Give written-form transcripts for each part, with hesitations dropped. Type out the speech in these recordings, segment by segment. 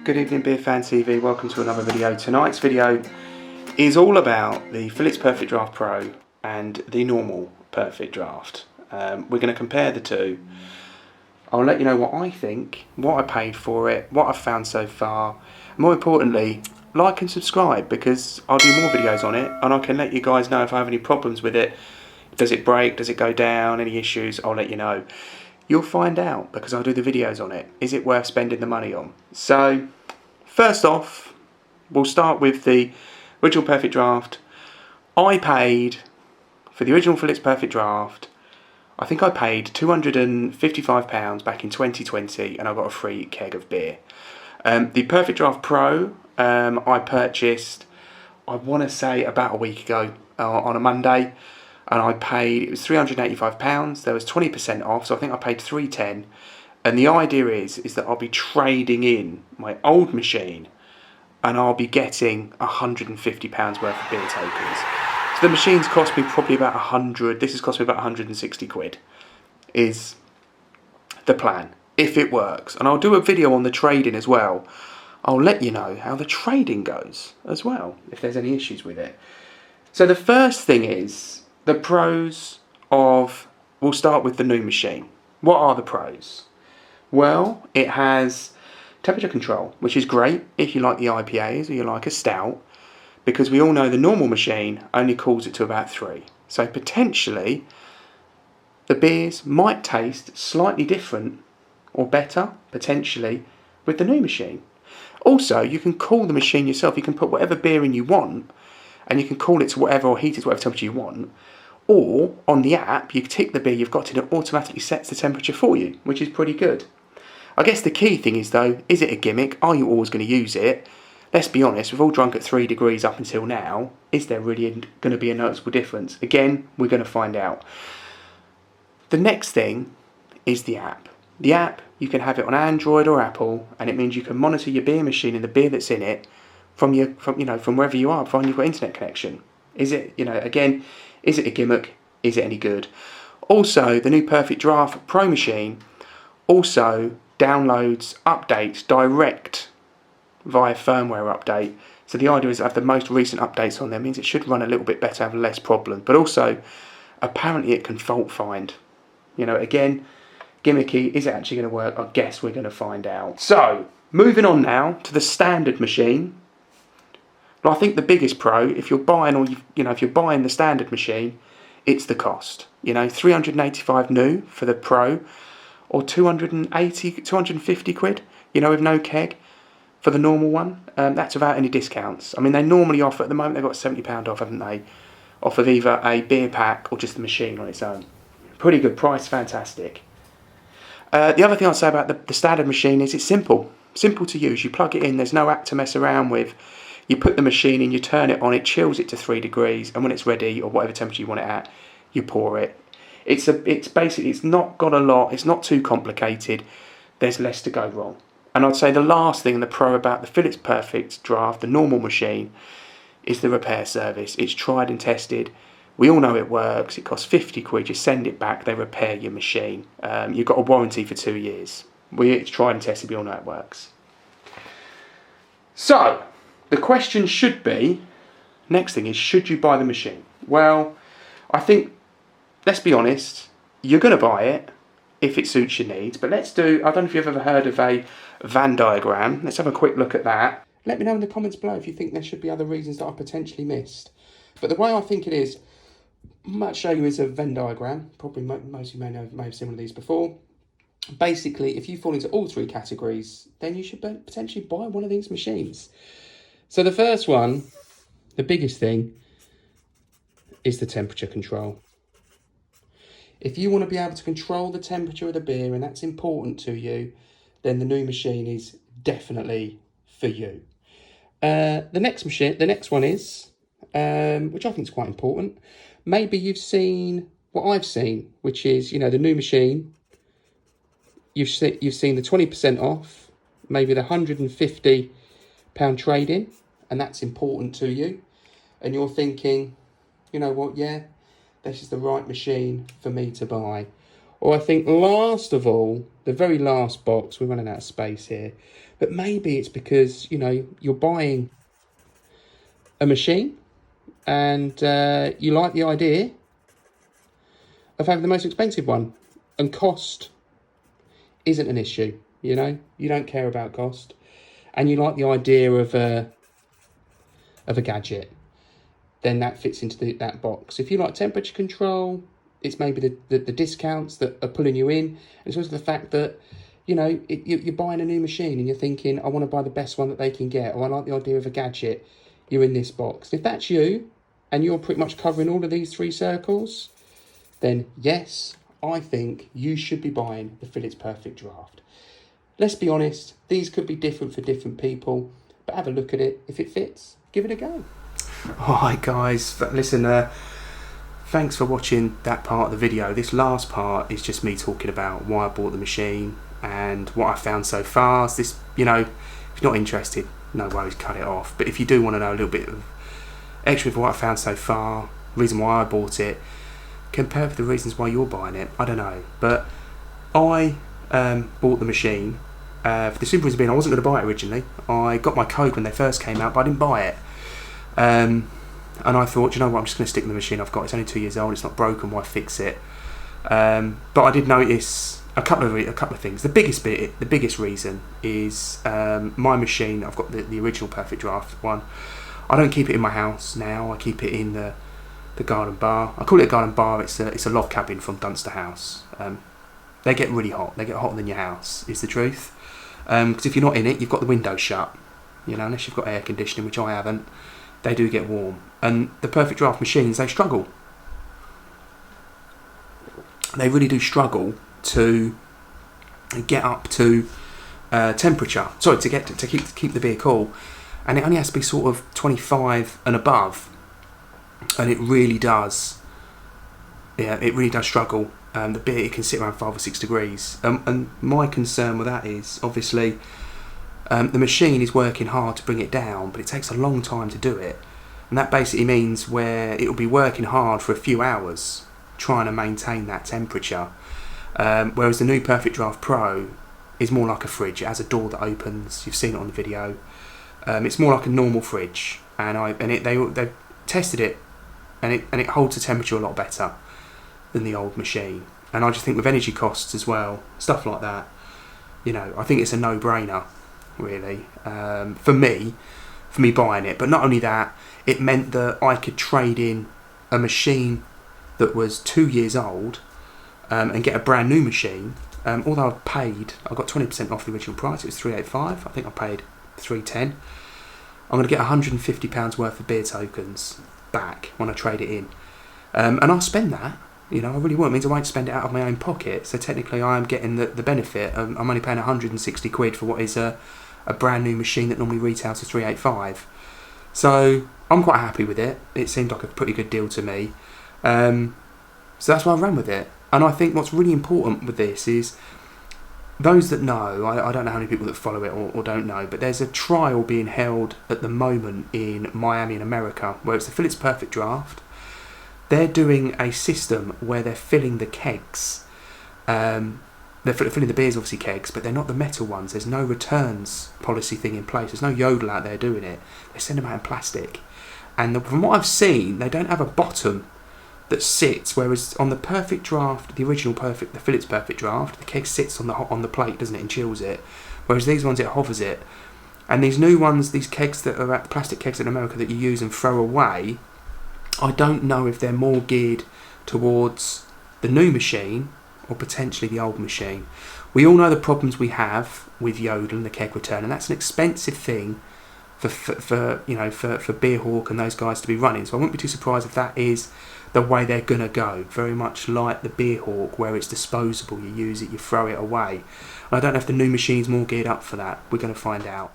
Good evening, Beer Fan TV. Welcome to another video. Tonight's video is all about the Philips PerfectDraft Pro and the normal PerfectDraft. We're going to compare the two. I'll let you know what I think, what I paid for it, what I've found so far. More importantly, like and subscribe, because I'll do more videos on it and I can let you guys know if I have any problems with it. Does it break? Does it go down? Any issues? I'll let you know. You'll find out because I'll do the videos on it. Is it worth spending the money on? So, first off, we'll start with the original PerfectDraft. I paid for the original Philips PerfectDraft, I think I paid £255 back in 2020 and I got a free keg of beer. The PerfectDraft Pro I purchased, I want to say about a week ago on a Monday. And I paid, it was £385, there was 20% off, so I think I paid £310. And the idea is that I'll be trading in my old machine and I'll be getting £150 worth of beer tokens. So the machine's cost me probably about 100, this has cost me about 160 quid, is the plan, if it works. And I'll do a video on the trading as well. I'll let you know how the trading goes as well, if there's any issues with it. So the first thing is, the pros of, we'll start with the new machine. What are the pros? Well, it has temperature control, which is great if you like the IPAs or you like a stout, because we all know the normal machine only cools it to about 3. So potentially, the beers might taste slightly different or better, potentially, with the new machine. Also, you can cool the machine yourself. You can put whatever beer in you want, and you can cool it to whatever, or heat it to whatever temperature you want. Or, on the app, you tick the beer you've got and it automatically sets the temperature for you, which is pretty good. I guess the key thing is, though, is it a gimmick? Are you always going to use it? Let's be honest, we've all drunk at 3 degrees up until now. Is there really going to be a noticeable difference? Again, we're going to find out. The next thing is the app. The app, you can have it on Android or Apple, and it means you can monitor your beer machine and the beer that's in it from wherever you are, providing you've got internet connection. Is it, again, is it a gimmick? Is it any good? Also, the new PerfectDraft Pro machine also downloads updates direct via firmware update. So the idea is to have the most recent updates on there. It means it should run a little bit better, have less problems. But also, apparently it can fault find. Again, gimmicky. Is it actually going to work? I guess we're going to find out. So, moving on now to the standard machine. I think the biggest pro, if you're buying if you're buying the standard machine, it's the cost. 385 new for the Pro, or 250 quid, with no keg for the normal one. That's without any discounts. I mean, they normally offer, at the moment they've got £70 off, haven't they? Off of either a beer pack or just the machine on its own. Pretty good price, fantastic. The other thing I'd say about the standard machine is it's simple to use. You plug it in, there's no app to mess around with. You put the machine in, you turn it on, it chills it to 3 degrees, and when it's ready, or whatever temperature you want it at, you pour it. It's not got a lot, it's not too complicated, there's less to go wrong. And I'd say the last thing, the pro about the Philips PerfectDraft, the normal machine, is the repair service. It's tried and tested. We all know it works. It costs 50 quid, you send it back, they repair your machine. You've got a warranty for 2 years. It's tried and tested, we all know it works. So, the question should be, next thing is, should you buy the machine? Well, I think, let's be honest, you're going to buy it if it suits your needs. But I don't know if you've ever heard of a Venn Diagram. Let's have a quick look at that. Let me know in the comments below if you think there should be other reasons that I potentially missed. But the way I think it is, I might show you is a Venn Diagram. Probably most of you may have seen one of these before. Basically, if you fall into all 3 categories, then you should potentially buy one of these machines. So the first one, the biggest thing, is the temperature control. If you want to be able to control the temperature of the beer, and that's important to you, then the new machine is definitely for you. The next one is, which I think is quite important. Maybe you've seen what I've seen, which is, the new machine. You've seen the 20% off, maybe the £150 trade-in, and that's important to you. And you're thinking, you know what, yeah, this is the right machine for me to buy. Or I think last of all, the very last box, we're running out of space here, but maybe it's because, you know, you're buying a machine and you like the idea of having the most expensive one, and cost isn't an issue, you know, you don't care about cost, and you like the idea of a gadget, then that fits into that box. If you like temperature control, it's maybe the discounts that are pulling you in. And it's also the fact that, you know, you're buying a new machine and you're thinking, I want to buy the best one that they can get, or I like the idea of a gadget, you're in this box. If that's you, and you're pretty much covering all of these three circles, then yes, I think you should be buying the Philips PerfectDraft. Let's be honest, these could be different for different people, but have a look at it. If it fits, give it a go. Alright guys, listen, thanks for watching that part of the video. This last part is just me talking about why I bought the machine and what I found so far. This, you know, if you're not interested, no worries, cut it off. But if you do want to know a little bit of extra for what I found so far, reason why I bought it, compared with the reasons why you're buying it, I don't know. But I bought the machine for the simple reason being I wasn't going to buy it originally. I got my code when they first came out, but I didn't buy it. And I thought, you know what, I'm just going to stick with the machine I've got. It's only 2 years old, it's not broken, why fix it? But I did notice a couple of things. The biggest reason is my machine. I've got the original PerfectDraft one. I don't keep it in my house now. I keep it in the garden bar. I call it a garden bar. It's a log cabin from Dunster House. They get really hot. They get hotter than your house, is the truth. Because if you're not in it, you've got the windows shut. You know, unless you've got air conditioning, which I haven't, they do get warm. And the PerfectDraft machines, they struggle. They really do struggle to get up to temperature. Sorry, to keep the beer cool. And it only has to be sort of 25 and above. And it really does. Yeah, it really does struggle. The beer, it can sit around 5 or 6 degrees. And my concern with that is, obviously, the machine is working hard to bring it down, but it takes a long time to do it. And that basically means where it will be working hard for a few hours trying to maintain that temperature. Whereas the new PerfectDraft Pro is more like a fridge. It has a door that opens. You've seen it on the video. It's more like a normal fridge, and they tested it, and it holds the temperature a lot better than the old machine. And I just think with energy costs as well, stuff like that, you know, I think it's a no-brainer, really, for me buying it. But not only that, it meant that I could trade in a machine that was 2 years old and get a brand new machine. Although I got 20% off the original price. It was $385. I think I paid $310. I'm going to get £150 worth of beer tokens back when I trade it in, and I'll spend that. You know, I really won't. It means I won't spend it out of my own pocket. So technically, I am getting the benefit. I'm only paying 160 quid for what is a brand new machine that normally retails for $385. So I'm quite happy with it. It seemed like a pretty good deal to me. So that's why I ran with it. And I think what's really important with this is, those that know, I don't know how many people that follow it or don't know, but there's a trial being held at the moment in Miami in America, where it's the Philips PerfectDraft. They're doing a system where they're filling the kegs. They're filling the beers, obviously kegs, but they're not the metal ones. There's no returns policy thing in place. There's no Yodel out there doing it. They send them out in plastic. And from what I've seen, they don't have a bottom that sits, whereas on the PerfectDraft, the Philips PerfectDraft, the keg sits on the plate, doesn't it, and chills it. Whereas these ones, it hovers it. And these new ones, these kegs that are the plastic kegs in America that you use and throw away, I don't know if they're more geared towards the new machine or potentially the old machine. We all know the problems we have with Yodel and the keg return, and that's an expensive thing for Beerhawk and those guys to be running. So I wouldn't be too surprised if that is the way they're going to go, very much like the Beerhawk, where it's disposable. You use it, you throw it away. I don't know if the new machine's more geared up for that. We're going to find out.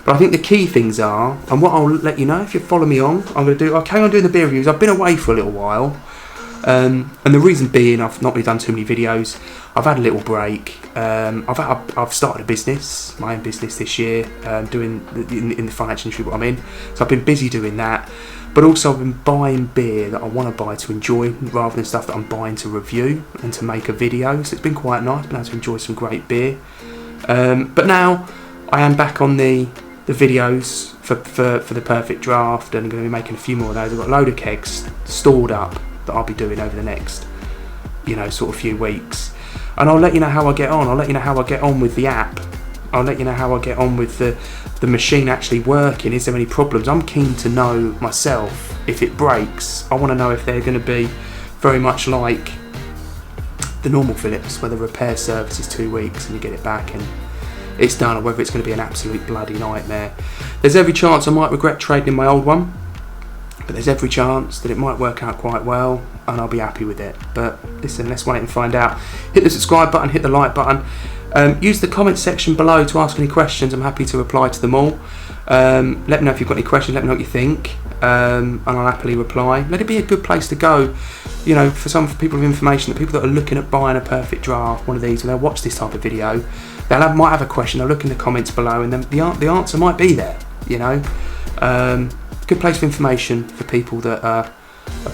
But I think the key things are, and what I'll let you know if you follow me on, I'll carry on doing the beer reviews. I've been away for a little while, and the reason being, I've not really done too many videos. I've had a little break. I've started a business, my own business this year, doing in the financial industry what I'm in. So I've been busy doing that. but also I've been buying beer that I want to buy to enjoy rather than stuff that I'm buying to review and to make a video. So it's been quite nice, been able to enjoy some great beer. But now I am back on the videos for the Perfect Draft, and I'm going to be making a few more of those. I've got a load of kegs stored up that I'll be doing over the next, sort of few weeks. And I'll let you know how I get on. I'll let you know how I get on with the app. I'll let you know how I get on with the machine actually working. Is there any problems? I'm keen to know myself if it breaks. I want to know if they're going to be very much like the normal Philips, where the repair service is 2 weeks and you get it back and it's done, or whether it's going to be an absolute bloody nightmare. There's every chance I might regret trading in my old one, but there's every chance that it might work out quite well and I'll be happy with it. But listen, let's wait and find out. Hit the subscribe button, hit the like button. Use the comment section below to ask any questions. I'm happy to reply to them all. Let me know if you've got any questions, let me know what you think, and I'll happily reply. Let it be a good place to go, for people with information, the people that are looking at buying a Perfect Draft, one of these, and they'll watch this type of video, might have a question, they'll look in the comments below, and then the answer might be there, Good place for information for people that are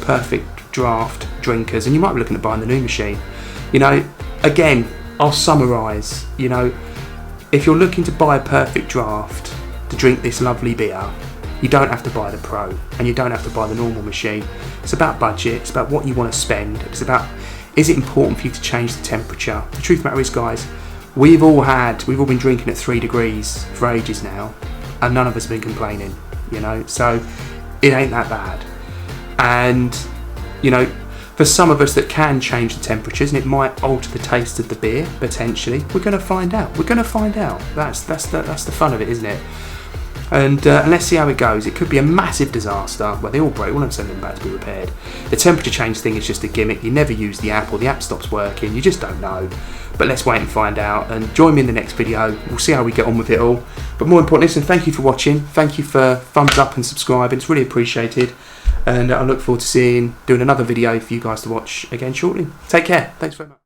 Perfect Draft drinkers, and you might be looking at buying the new machine. Again, I'll summarise, if you're looking to buy a Perfect Draft to drink this lovely beer, you don't have to buy the Pro, and you don't have to buy the normal machine. It's about budget, it's about what you want to spend, it's about, is it important for you to change the temperature? The truth of the matter is, guys, we've all been drinking at 3 degrees for ages now, and none of us have been complaining, so it ain't that bad. And, for some of us that can change the temperatures, and it might alter the taste of the beer, potentially, we're going to find out. That's the fun of it, isn't it? And let's see how it goes. It could be a massive disaster where they all break, we'll have to send them back to be repaired. The temperature change thing is just a gimmick. You never use the app, or the app stops working, you just don't know. But let's wait and find out, and join me in the next video. We'll see how we get on with it all. But more importantly, listen, thank you for watching, thank you for thumbs up and subscribing, it's really appreciated. And I look forward to doing another video for you guys to watch again shortly. Take care. Thanks very much.